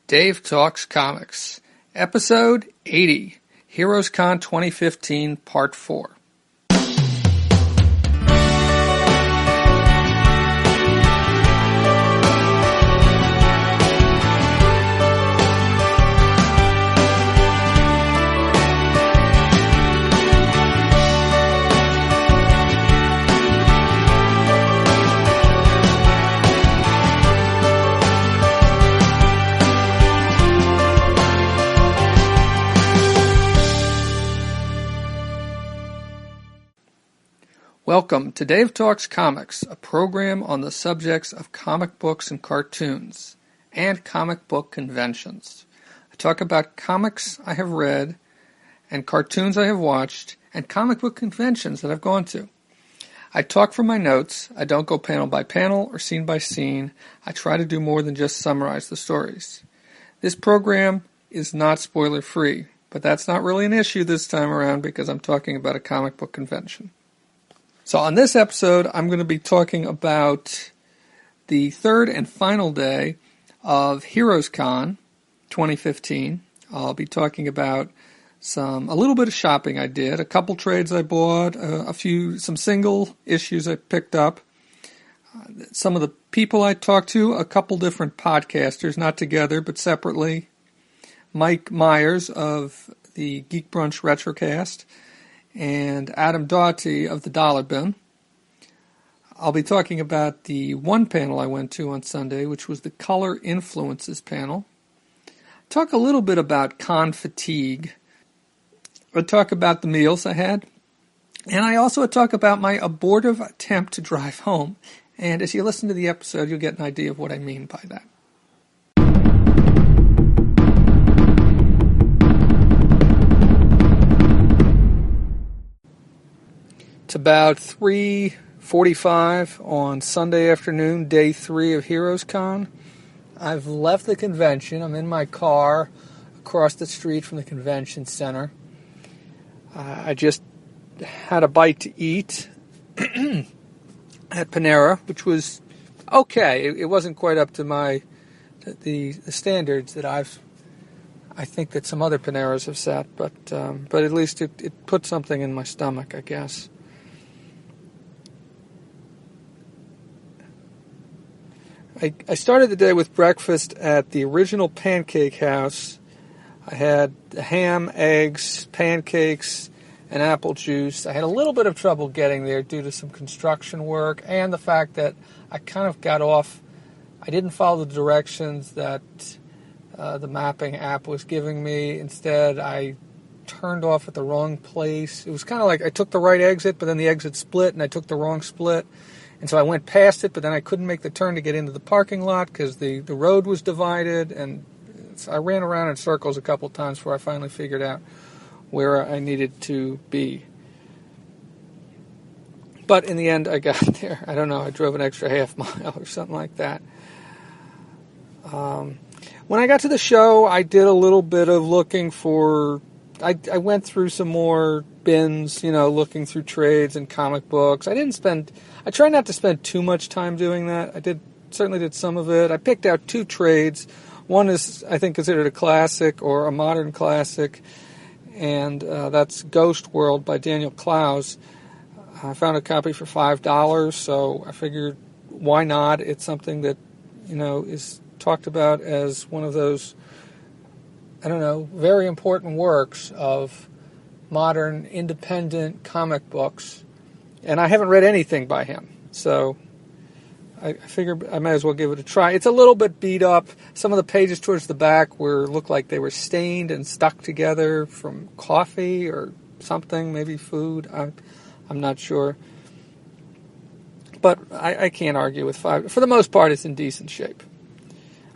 Dave Talks Comics, Episode 80, HeroesCon 2015, Part 4. Welcome to Dave Talks Comics, a program on the subjects of comic books and cartoons, and comic book conventions. I talk about comics I have read, and cartoons I have watched, and comic book conventions that I've gone to. I talk from my notes. I don't go panel by panel or scene by scene. I try to do more than just summarize the stories. This program is not spoiler-free, but that's not really an issue this time around because I'm talking about a comic book convention. So on this episode, I'm going to be talking about the third and final day of HeroesCon 2015. I'll be talking about a little bit of shopping I did, a couple trades I bought, some single issues I picked up, some of the people I talked to, a couple different podcasters, not together but separately, Mike Myers of the Geek Brunch Retrocast, and Adam Daughhetee of the Dollar Bin. I'll be talking about the one panel I went to on Sunday, which was the Color Influences panel. Talk a little bit about con fatigue. I'll talk about the meals I had. And I also talk about my abortive attempt to drive home. And as you listen to the episode, you'll get an idea of what I mean by that. It's about 3:45 on Sunday afternoon, day 3 of HeroesCon. I've left the convention. I'm in my car across the street from the convention center. I just had a bite to eat at Panera, which was okay. It wasn't quite up to the standards that I think that some other Paneras have set, but at least it put something in my stomach, I guess. I started the day with breakfast at the original Pancake House. I had ham, eggs, pancakes, and apple juice. I had a little bit of trouble getting there due to some construction work and the fact that I kind of got off. I didn't follow the directions that the mapping app was giving me. Instead, I turned off at the wrong place. It was kind of like I took the right exit, but then the exit split, and I took the wrong split. And so I went past it, but then I couldn't make the turn to get into the parking lot because the road was divided. And so I ran around in circles a couple times before I finally figured out where I needed to be. But in the end, I got there. I don't know, I drove an extra half mile or something like that. When I got to the show, I did a little bit of looking for... I went through some more bins, looking through trades and comic books. I try not to spend too much time doing that. Certainly did some of it. I picked out 2 trades. One is, I think, considered a classic or a modern classic, and that's Ghost World by Daniel Clowes. I found a copy for $5, so I figured, why not? It's something that, is talked about as one of those, very important works of modern independent comic books. And I haven't read anything by him, so I figured I might as well give it a try. It's a little bit beat up. Some of the pages towards the back looked like they were stained and stuck together from coffee or something, maybe food. I'm not sure. But I can't argue with $5. For the most part, it's in decent shape.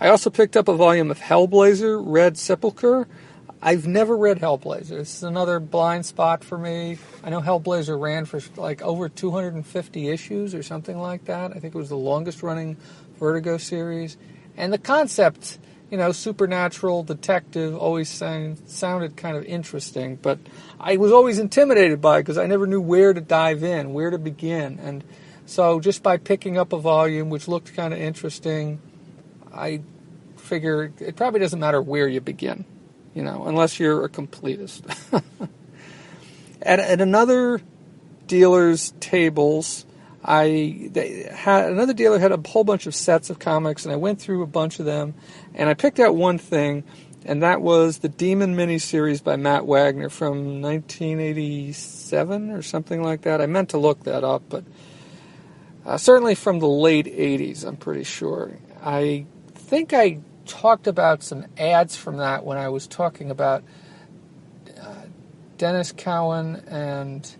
I also picked up a volume of Hellblazer, Red Sepulchre. I've never read Hellblazer. This is another blind spot for me. I know Hellblazer ran for over 250 issues or something like that. I think it was the longest running Vertigo series. And the concept, supernatural detective always sounded kind of interesting. But I was always intimidated by it because I never knew where to dive in, where to begin. And so just by picking up a volume which looked kind of interesting, I figure it probably doesn't matter where you begin, unless you're a completist. At another dealer's tables, another dealer had a whole bunch of sets of comics, and I went through a bunch of them, and I picked out one thing, and that was the Demon miniseries by Matt Wagner from 1987 or something like that. I meant to look that up, but certainly from the late 80s, I'm pretty sure. I think I talked about some ads from that when I was talking about Dennis Cowan and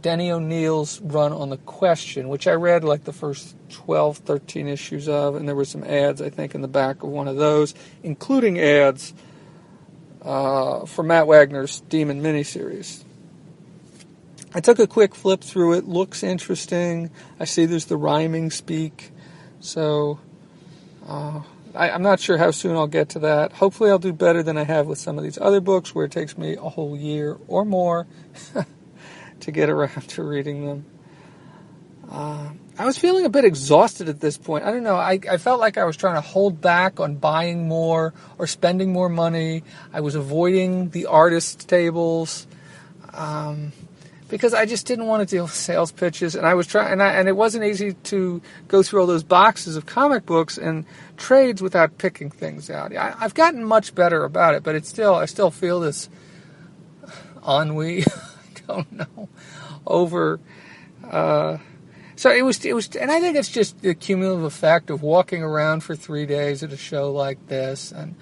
Denny O'Neill's run on The Question, which I read like the first 12, 13 issues of, and there were some ads, I think, in the back of one of those, including ads for Matt Wagner's Demon miniseries. I took a quick flip through it. Looks interesting. I see there's the rhyming speak, so I'm not sure how soon I'll get to that. Hopefully I'll do better than I have with some of these other books where it takes me a whole year or more to get around to reading them. I was feeling a bit exhausted at this point. I don't know. I felt like I was trying to hold back on buying more or spending more money. I was avoiding the artist tables because I just didn't want to deal with sales pitches. And I was trying, and it wasn't easy to go through all those boxes of comic books and trades without picking things out. I've gotten much better about it, but I still feel this ennui. Don't know, over, so it was, and I think it's just the cumulative effect of walking around for 3 days at a show like this, and,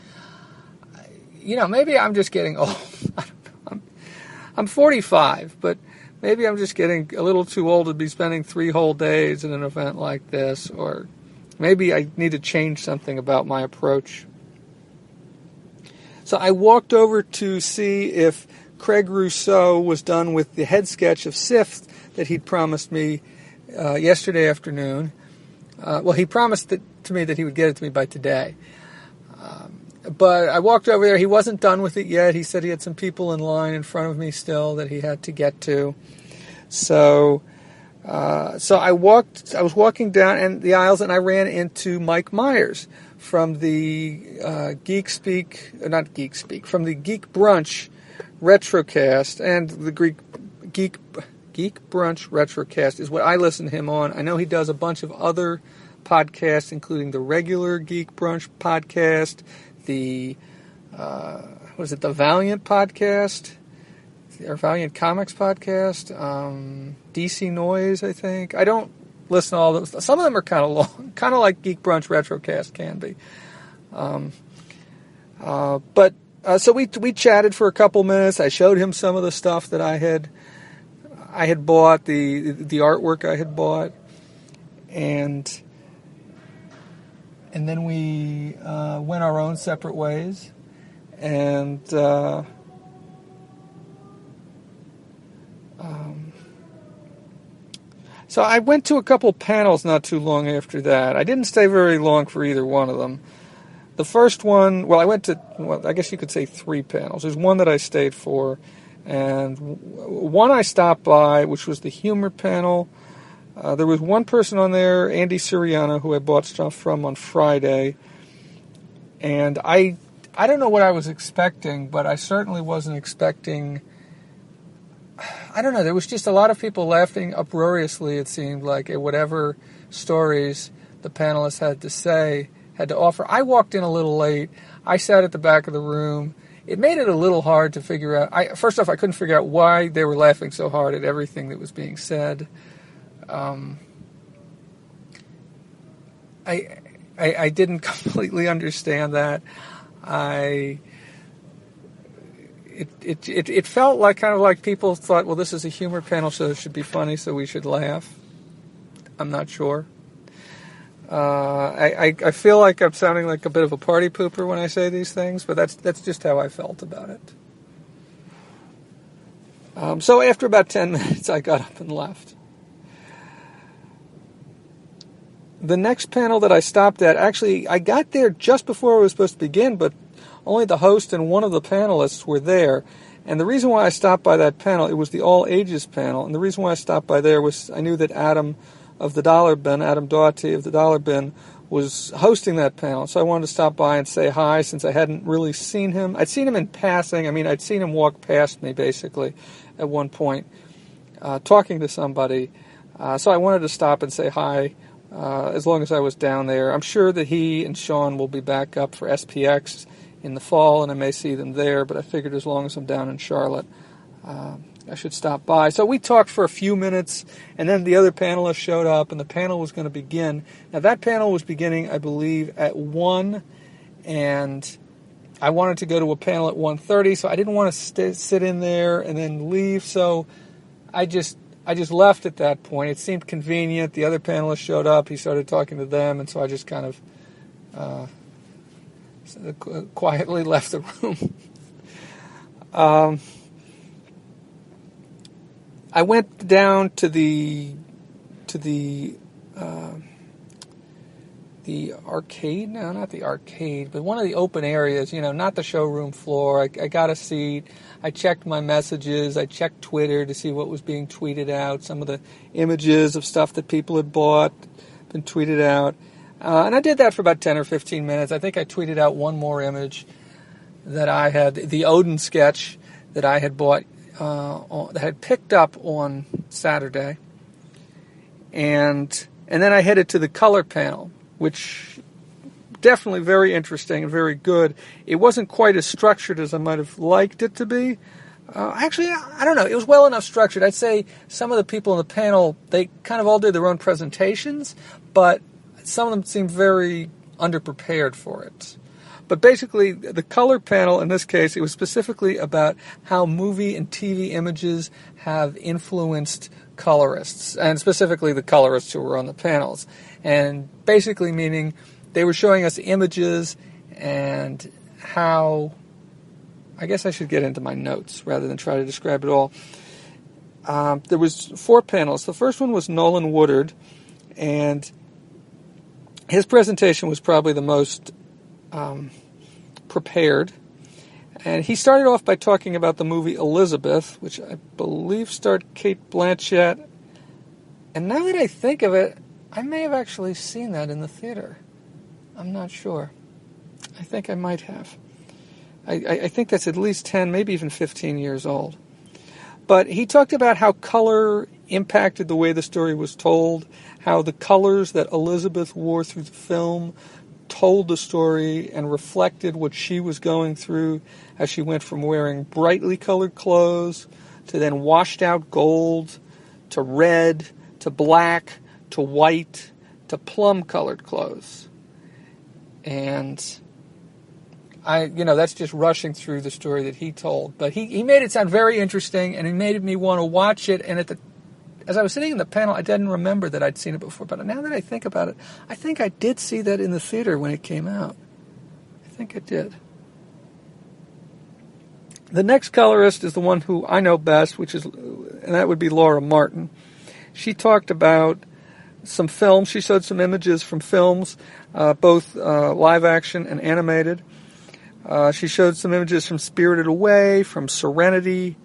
maybe I'm just getting old. I don't know. I'm 45, but maybe I'm just getting a little too old to be spending 3 whole days at an event like this, or maybe I need to change something about my approach. So I walked over to see if Craig Rousseau was done with the head sketch of Sif that he'd promised me yesterday afternoon. He promised to me that he would get it to me by today. But I walked over there. He wasn't done with it yet. He said he had some people in line in front of me still that he had to get to. So I was walking down the aisles, and I ran into Mike Myers from the from the Geek Brunch Retrocast, and the Geek Brunch Retrocast is what I listen to him on. I know he does a bunch of other podcasts, including the regular Geek Brunch podcast, the the Valiant podcast, or Valiant Comics podcast, DC Noise, I think. I don't listen to all those. Some of them are kind of long, kind of like Geek Brunch Retrocast can be. So we chatted for a couple minutes. I showed him some of the stuff that I had bought, the artwork I had bought, and then we went our own separate ways. And so I went to a couple panels not too long after that. I didn't stay very long for either one of them. The first one, I went to, I guess you could say 3 panels. There's one that I stayed for, and one I stopped by, which was the humor panel. There was one person on there, Andy Siriano, who I bought stuff from on Friday, and I don't know what I was expecting, but I certainly wasn't expecting, I don't know, there was just a lot of people laughing uproariously, it seemed like, at whatever stories the panelists had to offer. I walked in a little late. I sat at the back of the room. It made it a little hard to figure out. First off, I couldn't figure out why they were laughing so hard at everything that was being said. I didn't completely understand that. It felt like kind of like people thought, well, this is a humor panel, so it should be funny, so we should laugh. I'm not sure. I feel like I'm sounding like a bit of a party pooper when I say these things, but that's just how I felt about it. So after about 10 minutes, I got up and left. The next panel that I stopped at, actually, I got there just before it was supposed to begin, but only the host and one of the panelists were there. And the reason why I stopped by that panel, it was the all ages panel, and the reason why I stopped by there was I knew that Adam Daughhetee of the Dollar Bin was hosting that panel, so I wanted to stop by and say hi since I hadn't really seen him. I'd seen him in passing. I mean, I'd seen him walk past me, basically, at one point, talking to somebody. So I wanted to stop and say hi as long as I was down there. I'm sure that he and Sean will be back up for SPX in the fall, and I may see them there, but I figured as long as I'm down in Charlotte, I should stop by. So we talked for a few minutes, and then the other panelists showed up, and the panel was going to begin. Now, that panel was beginning, I believe, at 1, and I wanted to go to a panel at 1:30, so I didn't want to sit in there and then leave, so I just left at that point. It seemed convenient. The other panelists showed up. He started talking to them, and so I just kind of quietly left the room. I went down to the arcade. No, not the arcade, but one of the open areas. Not the showroom floor. I got a seat. I checked my messages. I checked Twitter to see what was being tweeted out. Some of the images of stuff that people had bought been tweeted out, and I did that for about 10 or 15 minutes. I think I tweeted out one more image that I had, the Odin sketch that I had bought. That I had picked up on Saturday, and then I headed to the color panel, which definitely very interesting and very good. It wasn't quite as structured as I might have liked it to be. Actually, I don't know. It was well enough structured. I'd say some of the people in the panel, they kind of all did their own presentations, but some of them seemed very underprepared for it. But basically, the color panel, in this case, it was specifically about how movie and TV images have influenced colorists, and specifically the colorists who were on the panels. And basically meaning they were showing us images and how... I guess I should get into my notes rather than try to describe it all. There was 4 panels. The first one was Nolan Woodard, and his presentation was probably the most... prepared, and he started off by talking about the movie Elizabeth, which I believe starred Cate Blanchett, and now that I think of it, I may have actually seen that in the theater. I'm not sure. I think I might have. I think that's at least 10, maybe even 15 years old. But he talked about how color impacted the way the story was told, how the colors that Elizabeth wore through the film told the story and reflected what she was going through as she went from wearing brightly colored clothes to then washed out gold to red to black to white to plum colored clothes. And that's just rushing through the story that he told. But he made it sound very interesting, and he made me want to watch it. And as I was sitting in the panel, I didn't remember that I'd seen it before, but now that I think about it, I think I did see that in the theater when it came out. I think I did. The next colorist is the one who I know best, and that would be Laura Martin. She talked about some films. She showed some images from films, both live action and animated. She showed some images from Spirited Away, from Serenity,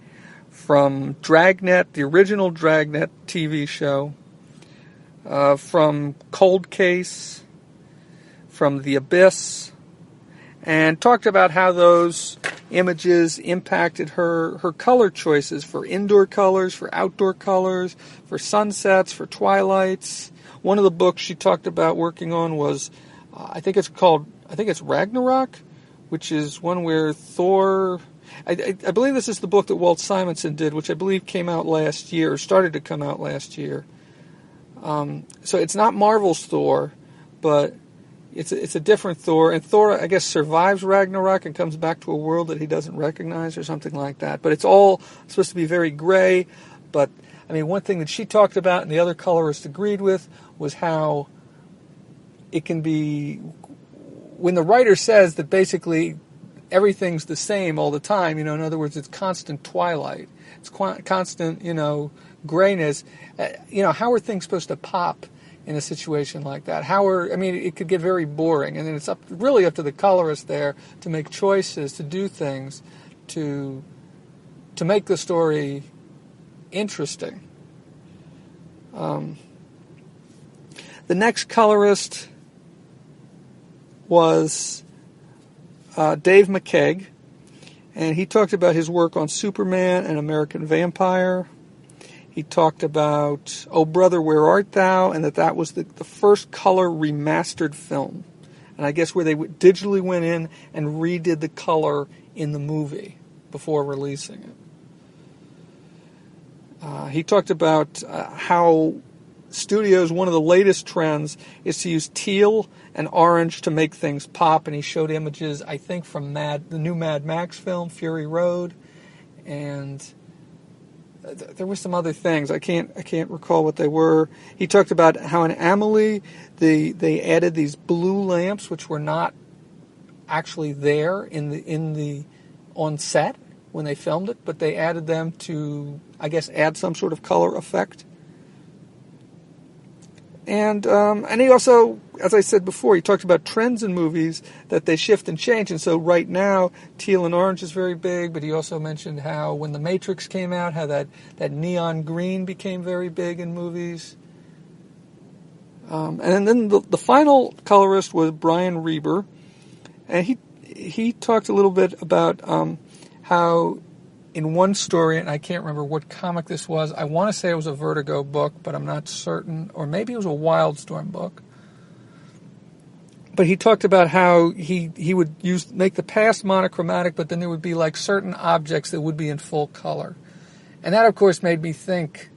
from Dragnet, the original Dragnet TV show, from Cold Case, from The Abyss, and talked about how those images impacted her color choices for indoor colors, for outdoor colors, for sunsets, for twilights. One of the books she talked about working on was, I think it's Ragnarok, which is one where Thor... I believe this is the book that Walt Simonson did, which I believe came out last year, or started to come out last year. So it's not Marvel's Thor, but it's a different Thor. And Thor, I guess, survives Ragnarok and comes back to a world that he doesn't recognize or something like that. But it's all supposed to be very gray. But, I mean, one thing that she talked about and the other colorist agreed with was how it can be... When the writer says that basically... everything's the same all the time, in other words, it's constant twilight. It's constant, grayness. How are things supposed to pop in a situation like that? It could get very boring, and then it's really up to the colorist there to make choices, to do things, to make the story interesting. The next colorist was Dave McKeag, and he talked about his work on Superman and American Vampire. He talked about Oh Brother, Where Art Thou, and that was the first color remastered film. And I guess where they digitally went in and redid the color in the movie before releasing it. He talked about how studios, one of the latest trends is to use teal and orange to make things pop, and he showed images, I think, from the new Mad Max film, Fury Road, and there were some other things. I can't recall what they were. He talked about how in Amelie they added these blue lamps, which were not actually there on set when they filmed it, but they added them to, I guess, add some sort of color effect. And he also, as I said before, he talked about trends in movies, that they shift and change. And so right now, teal and orange is very big, but he also mentioned how when The Matrix came out, how that neon green became very big in movies. And then the final colorist was Brian Reber, and he talked a little bit about how in one story, and I can't remember what comic this was, I want to say it was a Vertigo book, but I'm not certain, or maybe it was a Wildstorm book. But he talked about how he would make the past monochromatic, but then there would be like certain objects that would be in full color. And that, of course, made me think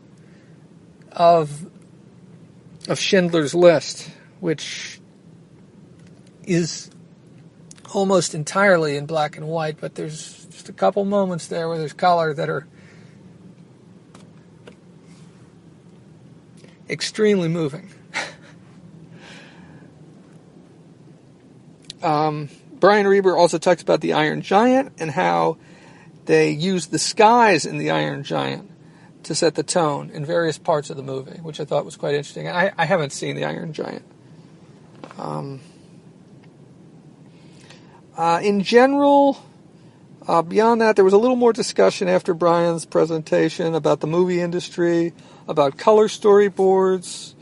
of Schindler's List, which is almost entirely in black and white, but there's just a couple moments there where there's color that are extremely moving. Brian Reber also talks about the Iron Giant and how they used the skies in the Iron Giant to set the tone in various parts of the movie, which I thought was quite interesting. And I haven't seen the Iron Giant. In general, beyond that, there was a little more discussion after Brian's presentation about the movie industry, about color storyboards,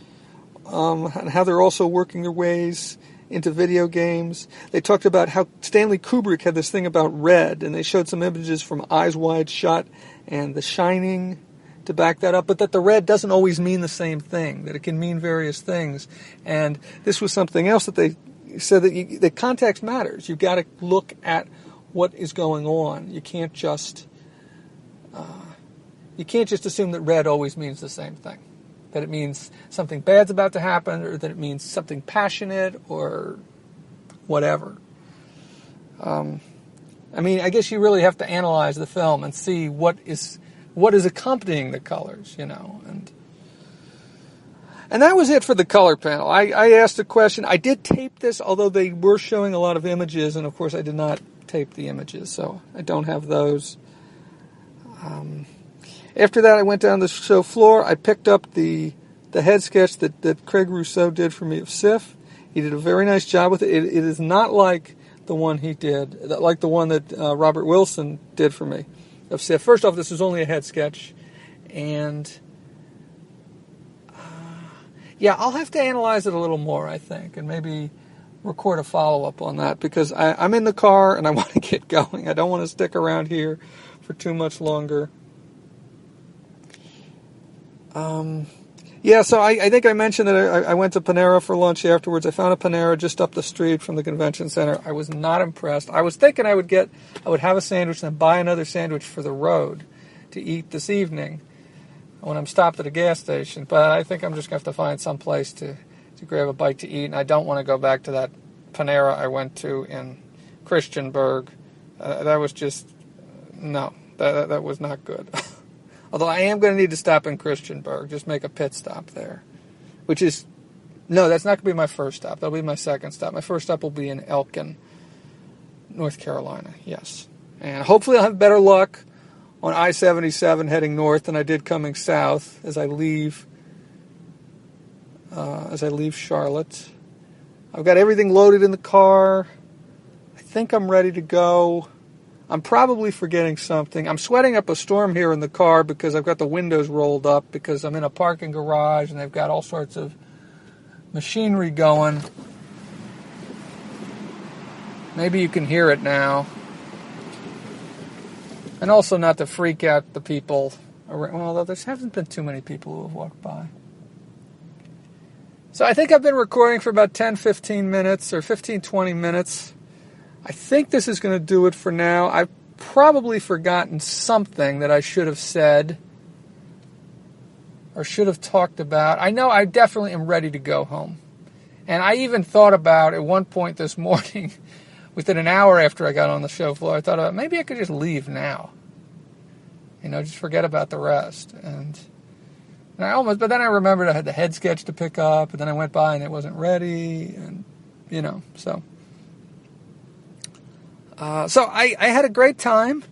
and how they're also working their ways into video games. They talked about how Stanley Kubrick had this thing about red, and they showed some images from Eyes Wide Shut and The Shining to back that up, but that the red doesn't always mean the same thing, that it can mean various things. And this was something else that they said, that context matters. You've got to look at what is going on. You can't just assume that red always means the same thing, that it means something bad's about to happen, or that it means something passionate, or whatever. I guess you really have to analyze the film and see what is accompanying the colors, And that was it for the color panel. I asked a question. I did tape this, although they were showing a lot of images, and of course I did not tape the images, so I don't have those. After that, I went down the show floor. I picked up the head sketch that Craig Rousseau did for me of Sif. He did a very nice job with it. It is not like the one he did, like the one that Robert Wilson did for me of Sif. First off, this is only a head sketch, and I'll have to analyze it a little more, I think, and maybe record a follow-up on that, because I'm in the car and I want to get going. I don't want to stick around here for too much longer. So I think I mentioned that I went to Panera for lunch afterwards. I found a Panera just up the street from the convention center. I was not impressed. I was thinking I would have a sandwich and then buy another sandwich for the road to eat this evening when I'm stopped at a gas station, but I think I'm just going to have to find some place to grab a bite to eat, and I don't want to go back to that Panera I went to in Christiansburg. That was just, no, that was not good. Although I am going to need to stop in Christiansburg, just make a pit stop there, that's not going to be my first stop. That'll be my second stop. My first stop will be in Elkin, North Carolina, yes. And hopefully I'll have better luck on I-77 heading north than I did coming south as I leave Charlotte. I've got everything loaded in the car. I think I'm ready to go. I'm probably forgetting something. I'm sweating up a storm here in the car because I've got the windows rolled up because I'm in a parking garage and they've got all sorts of machinery going. Maybe you can hear it now. And also not to freak out the people around. Well, although there hasn't been too many people who have walked by. So I think I've been recording for about 10, 15 minutes or 15, 20 minutes. I think this is going to do it for now. I've probably forgotten something that I should have said or should have talked about. I know I definitely am ready to go home. And I even thought about at one point this morning, within an hour after I got on the show floor, I thought about maybe I could just leave now. Just forget about the rest. And but then I remembered I had the head sketch to pick up, and then I went by and it wasn't ready, and so. So I had a great time.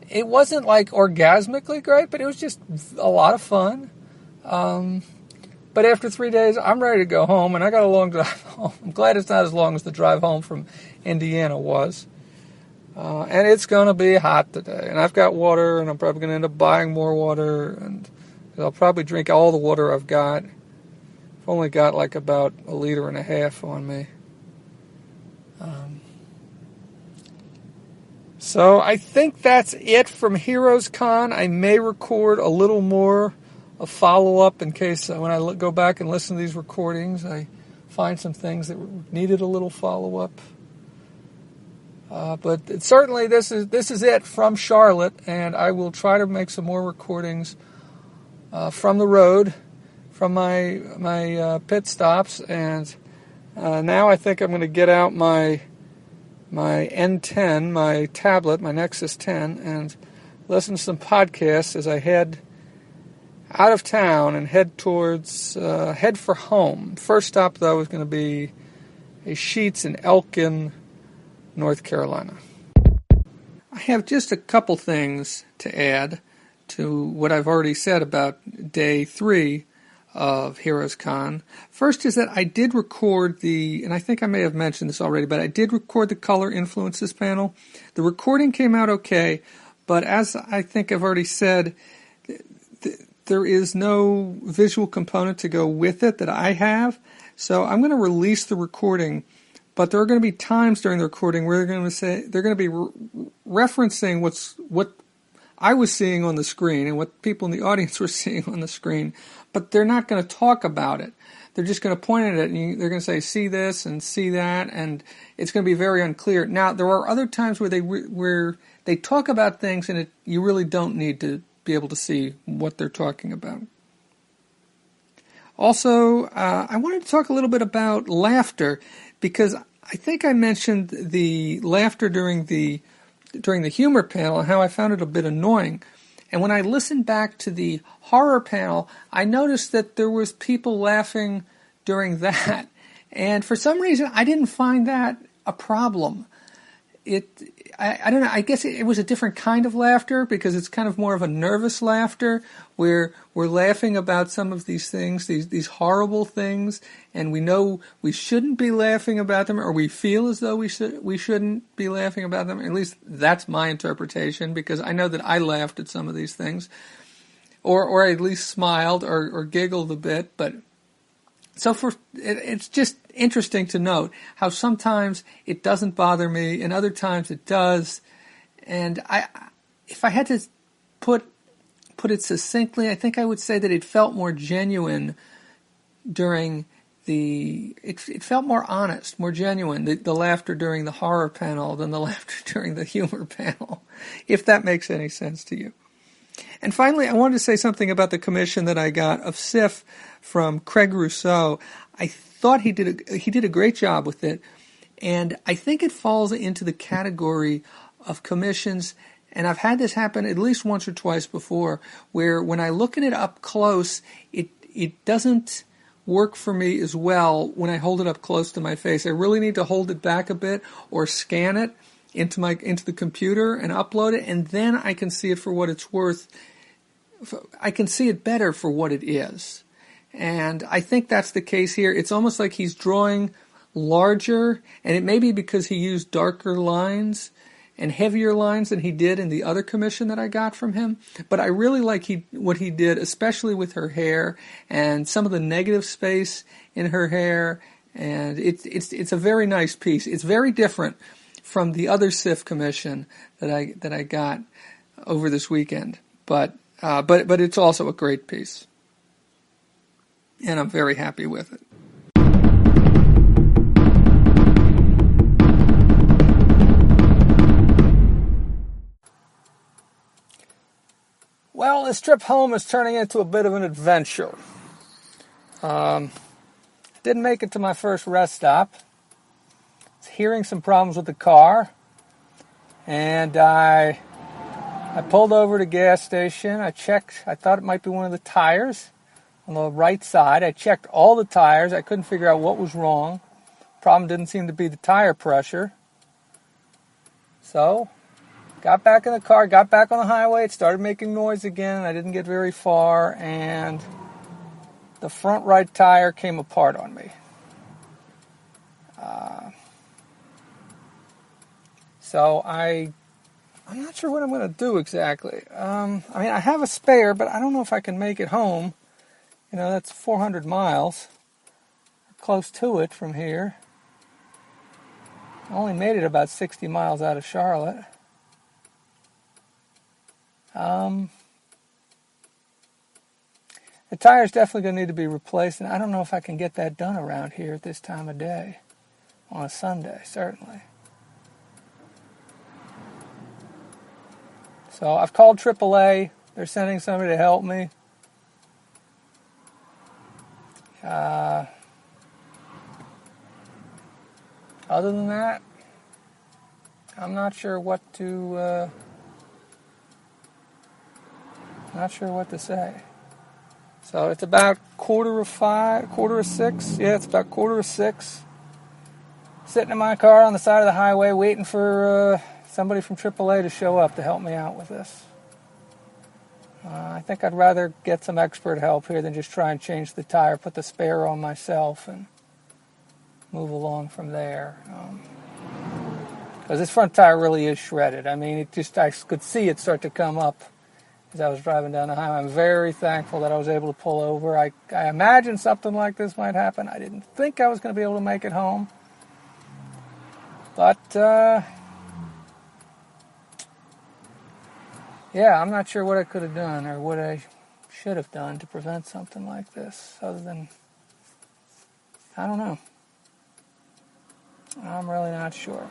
It wasn't like orgasmically great, but it was just a lot of fun. But after 3 days, I'm ready to go home, and I got a long drive home. I'm glad it's not as long as the drive home from Indiana was. And it's going to be hot today. And I've got water, and I'm probably going to end up buying more water, and I'll probably drink all the water I've got. I've only got like about 1.5 liters on me. So I think that's it from Heroes Con. I may record a little more, a follow-up, in case when I go back and listen to these recordings, I find some things that needed a little follow-up. But certainly this is it from Charlotte, and I will try to make some more recordings from the road, from my pit stops, and now I think I'm going to get out my N10, my tablet, my Nexus 10, and listen to some podcasts as I head out of town and head for home. First stop, though, is going to be a Sheetz in Elkin, North Carolina. I have just a couple things to add to what I've already said about day 3 of Heroes Con. First is that I did record and I think I may have mentioned this already, but I did record the color influences panel. The recording came out okay, but as I think I've already said, there is no visual component to go with it that I have, so I'm going to release the recording, but there are going to be times during the recording where they're going to be referencing what I was seeing on the screen and what people in the audience were seeing on the screen, but they're not going to talk about it. They're just going to point at it, and they're going to say, see this and see that, and it's going to be very unclear. Now, there are other times where they talk about things, and you really don't need to be able to see what they're talking about. Also, I wanted to talk a little bit about laughter, because I think I mentioned the laughter during the humor panel and how I found it a bit annoying. And when I listened back to the horror panel, I noticed that there was people laughing during that. And for some reason, I didn't find that a problem. I don't know, I guess it was a different kind of laughter, because it's kind of more of a nervous laughter where we're laughing about some of these things, these horrible things, and we know we shouldn't be laughing about them, or we feel as though we shouldn't be laughing about them. At least that's my interpretation, because I know that I laughed at some of these things, or at least smiled or giggled a bit, but so it's just interesting to note how sometimes it doesn't bother me and other times it does. And if I had to put it succinctly, I think I would say that it felt more genuine during it felt more honest, more genuine, the laughter during the horror panel than the laughter during the humor panel, if that makes any sense to you. And finally, I wanted to say something about the commission that I got of Sif from Craig Rousseau. I thought he did a great job with it, and I think it falls into the category of commissions, and I've had this happen at least once or twice before, where when I look at it up close, it doesn't work for me as well when I hold it up close to my face. I really need to hold it back a bit or scan it into the computer and upload it, and then I can see it for what it's worth. I can see it better for what it is. And I think that's the case here. It's almost like he's drawing larger, and it may be because he used darker lines and heavier lines than he did in the other commission that I got from him. But I really like what he did, especially with her hair and some of the negative space in her hair And it's a very nice piece. It's very different from the other SIF commission that I got over this weekend. But it's also a great piece. And I'm very happy with it. Well, this trip home is turning into a bit of an adventure. Didn't make it to my first rest stop. Was hearing some problems with the car, and I pulled over to a gas station. I checked. I thought it might be one of the tires on the right side. I checked all the tires. I couldn't figure out what was wrong. Problem didn't seem to be the tire pressure. So, got back in the car, got back on the highway. It started making noise again. I didn't get very far, and the front right tire came apart on me. So I'm not sure what I'm going to do exactly. I mean, I have a spare, but I don't know if I can make it home. You know, that's 400 miles, close to it from here. I only made it about 60 miles out of Charlotte. The tire's definitely going to need to be replaced, and I don't know if I can get that done around here at this time of day. On a Sunday, certainly. So I've called AAA. They're sending somebody to help me. Other than that, I'm not sure what to say. So it's about 5:45, 6. Yeah, it's about 5:45. Sitting in my car on the side of the highway waiting for somebody from AAA to show up to help me out with this. I think I'd rather get some expert help here than just try and change the tire, put the spare on myself, and move along from there. Because this front tire really is shredded. I mean, I could see it start to come up as I was driving down the highway. I'm very thankful that I was able to pull over. I imagined something like this might happen. I didn't think I was going to be able to make it home. But, yeah, I'm not sure what I could have done or what I should have done to prevent something like this, other than, I don't know. I'm really not sure.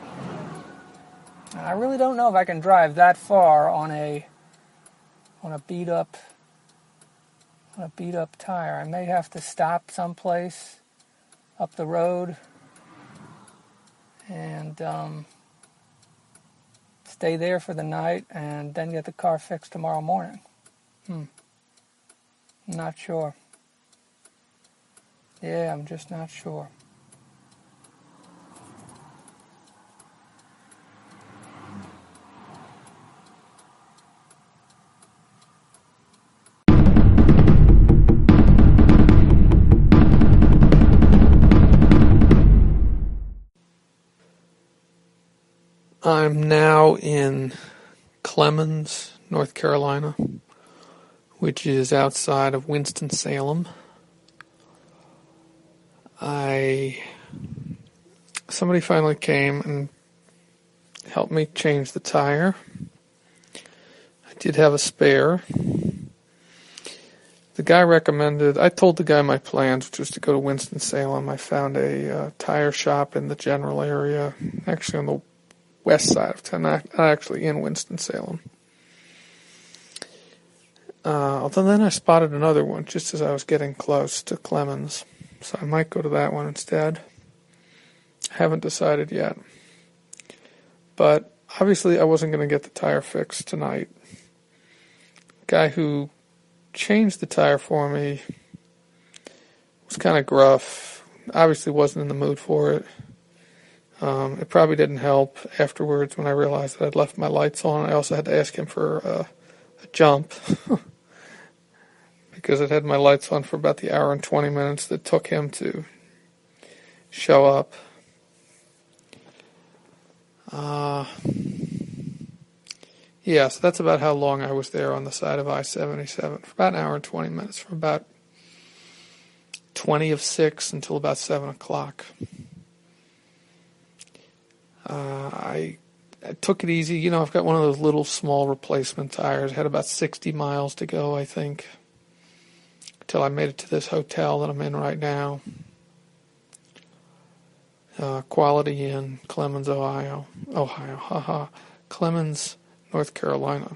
I really don't know if I can drive that far on a beat up tire. I may have to stop someplace up the road and stay there for the night and then get the car fixed tomorrow morning. Not sure. Yeah, I'm just not sure. I'm now in Clemens, North Carolina, which is outside of Winston-Salem. Somebody finally came and helped me change the tire. I did have a spare. The guy I told the guy my plans, which was to go to Winston-Salem. I found a tire shop in the general area, actually on the west side of town, not actually in Winston-Salem. Although then I spotted another one just as I was getting close to Clemens, so I might go to that one instead. I haven't decided yet. But obviously I wasn't going to get the tire fixed tonight. The guy who changed the tire for me was kind of gruff. Obviously wasn't in the mood for it. It probably didn't help afterwards when I realized that I'd left my lights on. I also had to ask him for a jump because I'd had my lights on for about the hour and 20 minutes that took him to show up. Yeah, so that's about how long I was there on the side of I-77, for about an hour and 20 minutes, from about 20 of 6 until about 7 o'clock. I took it easy. You know, I've got one of those little small replacement tires. I had about 60 miles to go, I think, until I made it to this hotel that I'm in right now. Quality Inn, Clemens, Ohio, Clemens, North Carolina.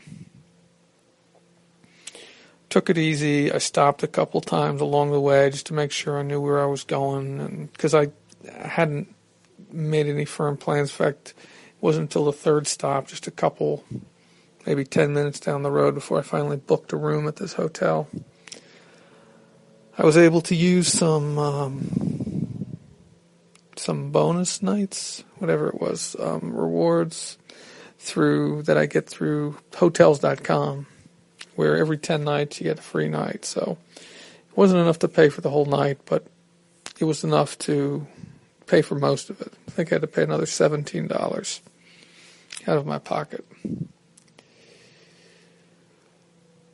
Took it easy. I stopped a couple times along the way just to make sure I knew where I was going, and because I hadn't made any firm plans. In fact, it wasn't until the third stop, just a couple, maybe 10 minutes down the road, before I finally booked a room at this hotel. I was able to use some bonus nights, whatever it was, rewards that I get through Hotels.com, where every 10 nights you get a free night. So it wasn't enough to pay for the whole night, but it was enough to pay for most of it. I think I had to pay another $17 out of my pocket.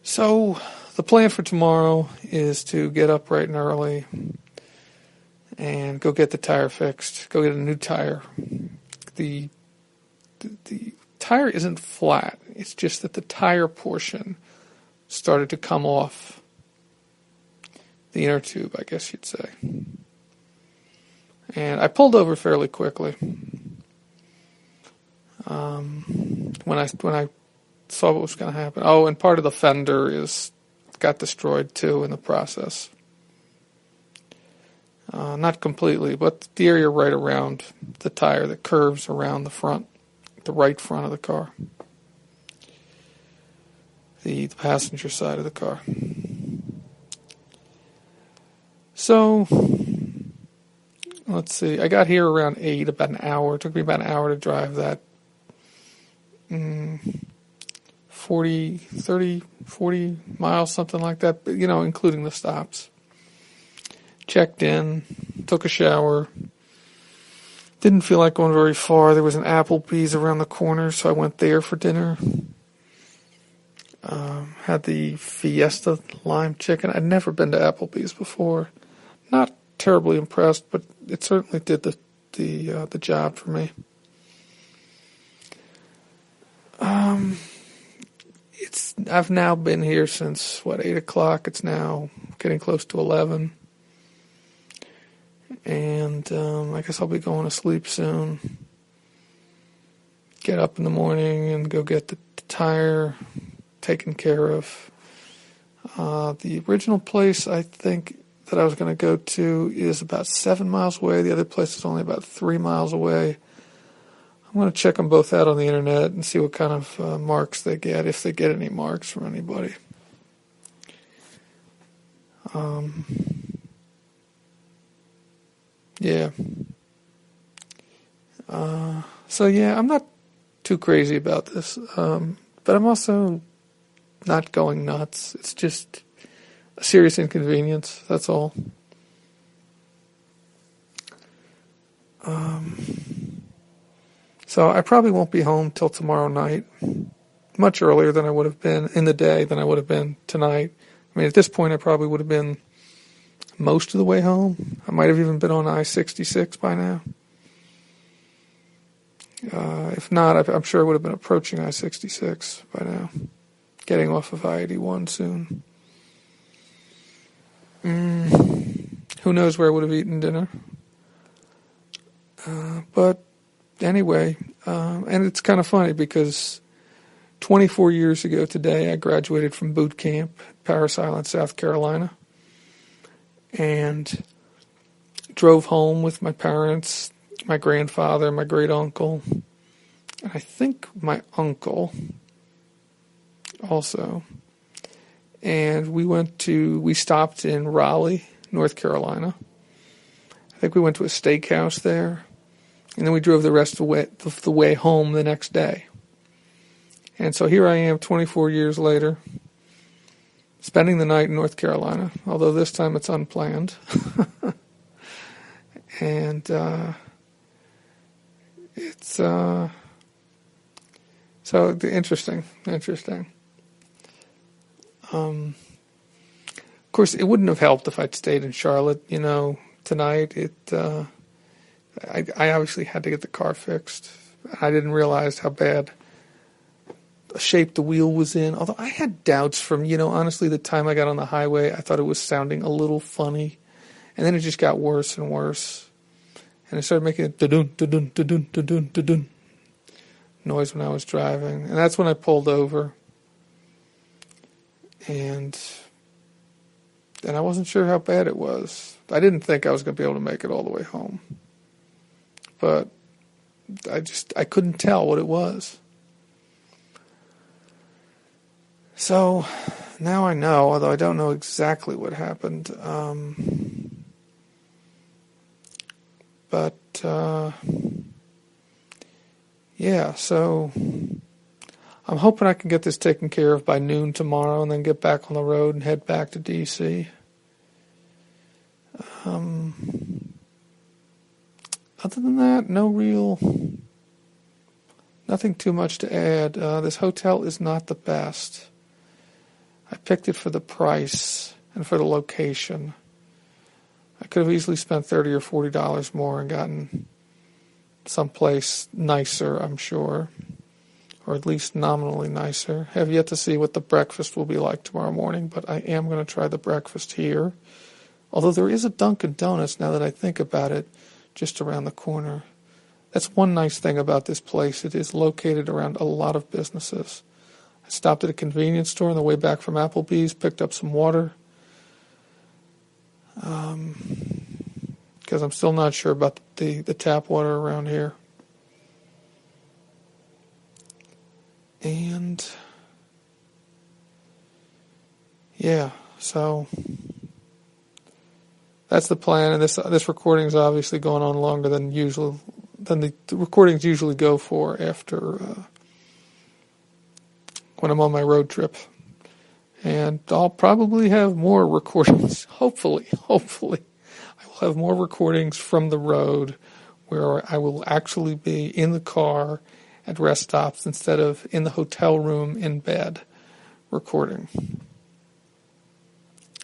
So the plan for tomorrow is to get up bright and early and go get the tire fixed, go get a new tire. The tire isn't flat. It's just that the tire portion started to come off the inner tube, I guess you'd say. And I pulled over fairly quickly. When I saw what was going to happen. Oh, and part of the fender got destroyed too in the process. Not completely, but the area right around the tire that curves around the front, the right front of the car. The passenger side of the car. So, let's see. I got here around 8, about an hour. It took me about an hour to drive that 40 miles, something like that, you know, including the stops. Checked in, took a shower. Didn't feel like going very far. There was an Applebee's around the corner, so I went there for dinner. Had the Fiesta lime chicken. I'd never been to Applebee's before. Not terribly impressed, but it certainly did the job for me. I've now been here since 8 o'clock. It's now getting close to 11, and I guess I'll be going to sleep soon. Get up in the morning and go get the tire taken care of. The original place I think that I was going to go to is about 7 miles away. The other place is only about 3 miles away. I'm going to check them both out on the internet and see what kind of marks they get, if they get any marks from anybody. Yeah. So yeah, I'm not too crazy about this, but I'm also not going nuts. It's just a serious inconvenience, that's all. So I probably won't be home till tomorrow night, much earlier than I would have been in the day than I would have been tonight. I mean, at this point, I probably would have been most of the way home. I might have even been on I-66 by now. If not, I'm sure I would have been approaching I-66 by now, getting off of I-81 soon. Who knows where I would have eaten dinner. But anyway, and it's kind of funny because 24 years ago today, I graduated from boot camp at Parris Island, South Carolina, and drove home with my parents, my grandfather, my great uncle, and I think my uncle also. And we stopped in Raleigh, North Carolina. I think we went to a steakhouse there. And then we drove the rest of the way home the next day. And so here I am 24 years later, spending the night in North Carolina, although this time it's unplanned. And it's so interesting. Of course, it wouldn't have helped if I'd stayed in Charlotte, tonight. I obviously had to get the car fixed. I didn't realize how bad a shape the wheel was in. Although I had doubts from, honestly, the time I got on the highway, I thought it was sounding a little funny. And then it just got worse and worse. And it started making a da-dun, da-dun, da-dun, da-dun, da-dun noise when I was driving. And that's when I pulled over. And I wasn't sure how bad it was. I didn't think I was going to be able to make it all the way home. But I couldn't tell what it was. So now I know, although I don't know exactly what happened. Yeah, so I'm hoping I can get this taken care of by noon tomorrow and then get back on the road and head back to DC. Other than that, nothing too much to add. This hotel is not the best. I picked it for the price and for the location. I could have easily spent $30 or $40 more and gotten someplace nicer, I'm sure, or at least nominally nicer. Have yet to see what the breakfast will be like tomorrow morning, but I am going to try the breakfast here. Although there is a Dunkin' Donuts, now that I think about it, just around the corner. That's one nice thing about this place. It is located around a lot of businesses. I stopped at a convenience store on the way back from Applebee's, picked up some water, because I'm still not sure about the tap water around here. And yeah, so that's the plan. And this recording is obviously going on longer than usual, than the recordings usually go for after when I'm on my road trip. And I'll probably have more recordings. Hopefully, I will have more recordings from the road where I will actually be in the car at rest stops instead of in the hotel room in bed recording.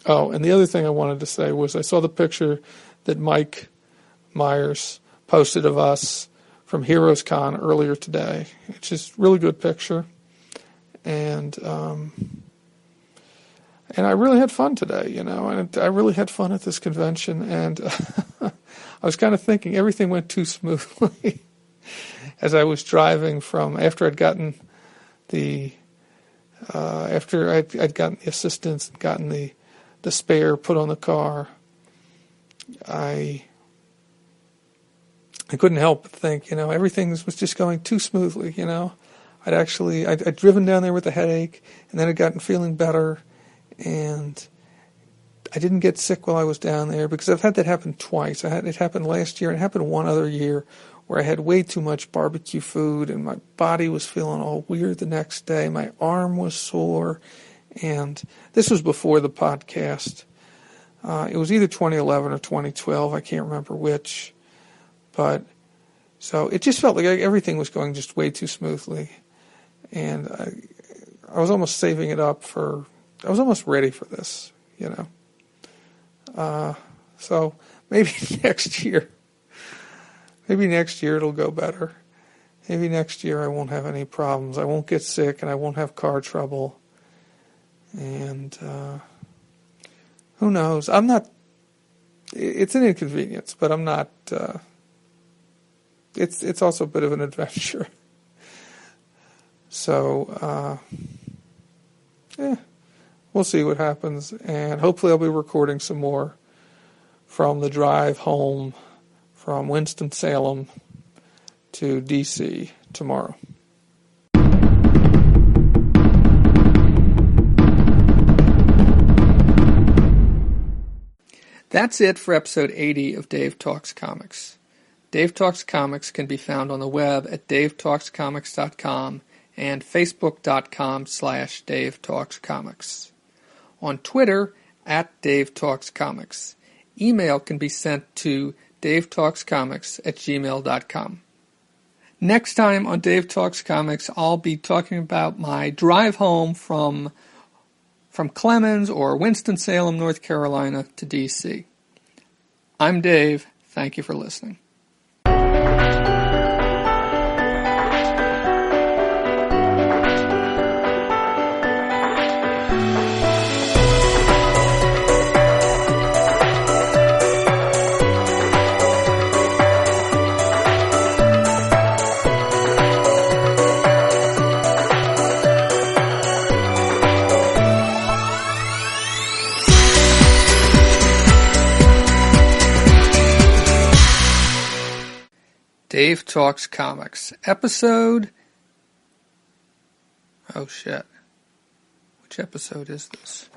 Oh, and the other thing I wanted to say was I saw the picture that Mike Myers posted of us from Heroes Con earlier today. It's just a really good picture. And I really had fun today, and I really had fun at this convention. And I was kind of thinking everything went too smoothly as I was driving after I'd gotten the assistance and gotten the spare put on the car. I couldn't help but think, everything was just going too smoothly, I'd driven down there with a headache, and then I'd gotten feeling better, and I didn't get sick while I was down there, because I've had that happen twice. It happened last year, and it happened one other year, where I had way too much barbecue food, and my body was feeling all weird the next day. My arm was sore, and this was before the podcast. It was either 2011 or 2012. I can't remember which. But so it just felt like everything was going just way too smoothly. And I was almost saving it up I was almost ready for this, So maybe next year it'll go better. Maybe next year I won't have any problems. I won't get sick and I won't have car trouble. And who knows? It's an inconvenience, but I'm not, it's also a bit of an adventure. So, we'll see what happens. And hopefully I'll be recording some more from the drive home from Winston-Salem to DC tomorrow. That's it for episode 80 of Dave Talks Comics. Dave Talks Comics can be found on the web at davetalkscomics.com and facebook.com/DaveTalksComics. On Twitter, @DaveTalksComics. Email can be sent to davetalkscomics@gmail.com. Next time on Dave Talks Comics, I'll be talking about my drive home from from Clemens or Winston-Salem, North Carolina to DC. I'm Dave. Thank you for listening. Dave Talks Comics, episode... Oh shit. Which episode is this?